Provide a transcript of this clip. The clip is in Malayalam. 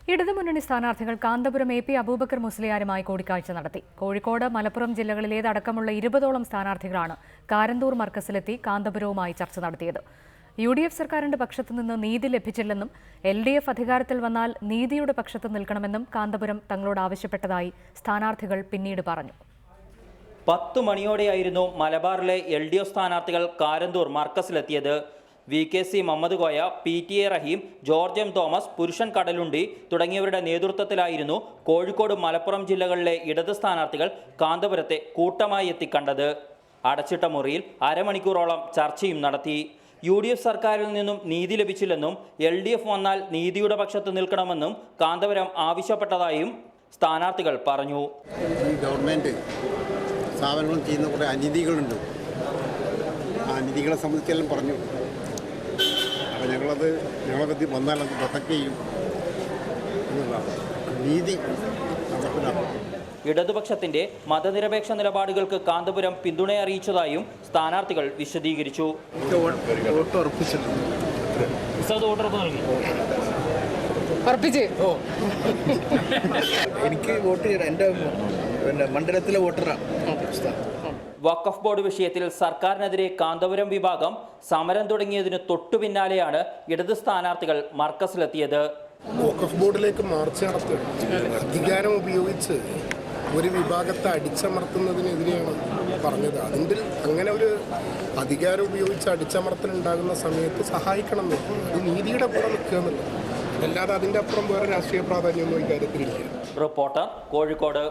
ഇടതുമുന്നണി സ്ഥാനാർത്ഥികൾ കാന്തപുരം AP അബൂബക്കർ മുസ്ലിയാരുമായി കൂടിക്കാഴ്ച നടത്തി. കോഴിക്കോട്, മലപ്പുറം ജില്ലകളിലേതടക്കമുള്ള 20ഓളം സ്ഥാനാർത്ഥികളാണ് കാരന്തൂർ മർക്കസിലെത്തി കാന്തപുരവുമായി ചർച്ച നടത്തിയത്. UDF സർക്കാരിന്റെ പക്ഷത്തുനിന്ന് നീതി ലഭിച്ചില്ലെന്നും LDF അധികാരത്തിൽ വന്നാൽ നീതിയുടെ പക്ഷത്ത് നിൽക്കണമെന്നും കാന്തപുരം തങ്ങളോട് ആവശ്യപ്പെട്ടതായി സ്ഥാനാർത്ഥികൾ പിന്നീട് പറഞ്ഞു. 10 മണിയോടെയായിരുന്നു മലബാറിലെ LDF സ്ഥാനാർത്ഥികൾ കാരന്തൂർ മർക്കസിലെത്തിയത്. VKC മുഹമ്മദ് കോയ, PTA റഹീം, ജോർജ് M തോമസ്, പുരുഷൻ കടലുണ്ടി തുടങ്ങിയവരുടെ നേതൃത്വത്തിലായിരുന്നു കോഴിക്കോട്, മലപ്പുറം ജില്ലകളിലെ ഇടത് സ്ഥാനാർത്ഥികൾ കാന്തപുരത്തെ കൂട്ടമായി എത്തിക്കണ്ടത്. അടച്ചിട്ട മുറിയിൽ അരമണിക്കൂറോളം ചർച്ചയും നടത്തി. UDF സർക്കാരിൽ നിന്നും നീതി ലഭിച്ചില്ലെന്നും LDF വന്നാൽ നീതിയുടെ പക്ഷത്ത് നിൽക്കണമെന്നും കാന്തപുരം ആവശ്യപ്പെട്ടതായും സ്ഥാനാർത്ഥികൾ പറഞ്ഞു. ഈ ഗവൺമെൻറ് സ്ഥാപനങ്ങളും ചെയ്യുന്ന കുറേ അനീതികളുണ്ട്. ആ അനീതികളെ സംബന്ധിച്ചെല്ലാം പറഞ്ഞു. അപ്പോൾ ഞങ്ങളത് വന്നാൽ അത് പ്രൊട്ടക്റ്റ് ചെയ്യും എന്നുള്ളതാണ്. നീതി നടപ്പിലാക്കും. ഇടതുപക്ഷത്തിന്റെ മതനിരപേക്ഷ നിലപാടുകൾക്ക് കാന്തപുരം പിന്തുണ അറിയിച്ചതായും സ്ഥാനാർത്ഥികൾ വിശദീകരിച്ചു. എനിക്ക് വോട്ട് ചെയ്യണം. എൻ്റെ മണ്ഡലത്തിലെ വോട്ടറാണ്. വഖഫ് ബോർഡ് വിഷയത്തിൽ സർക്കാരിനെതിരെ കാന്തപുരം വിഭാഗം സമരം തുടങ്ങിയതിന് തൊട്ടു പിന്നാലെയാണ് ഇടത് സ്ഥാനാർത്ഥികൾ മർക്കസിലെത്തിയത്. വഖഫ് ബോർഡിലേക്ക് മാർച്ച് നടത്തുക, അധികാരം ഉപയോഗിച്ച് ഒരു വിഭാഗത്തെ അടിച്ചമർത്തുന്നതിനെതിരെയാണ് പറഞ്ഞത്. അങ്ങനെ ഒരു അധികാരം ഉപയോഗിച്ച് അടിച്ചമർത്തലുണ്ടാകുന്ന സമയത്ത് സഹായിക്കണം എന്ന്, അത് നീതിയുടെ കൂടെ നിൽക്കുക എന്നുള്ളത്. അല്ലാതെ അതിൻ്റെ അപ്പുറം വേറെ രാഷ്ട്രീയ പ്രാധാന്യമൊന്നും ഇക്കാര്യത്തിലില്ല. റിപ്പോർട്ടർ, കോഴിക്കോട്.